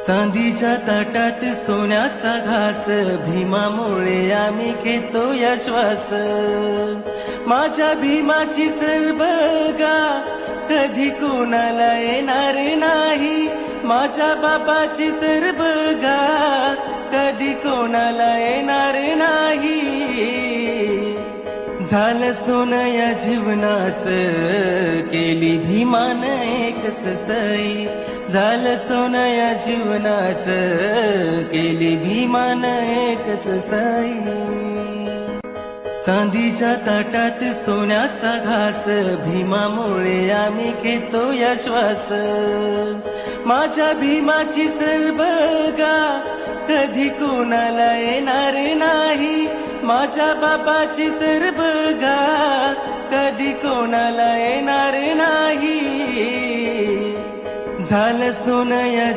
चांदीच्या ताटात सोन्याचा घास, भीमामुळे आम्ही घेतो या श्वास. माझ्या भीमाची सर बघा, कधी कोणाला येणार नाही. माझ्या बाबाची सर बघा, कधी कोणाला येणार नाही. झालं सोनं या जीवनाचं, केली भीमान एकच सई. झालं सोनं या जीवनाचं, केली भीमान एकच सई. चांदीच्या ताटात सोन्याचा घास, भीमामुळे आम्ही घेतो या श्वास. माझ्या भीमाची सर बघा, कधी कोणाला येणार नाही. माझ्या बाबाची सर बघा, कधी कोणाला येणार नाही. झालं सोनं या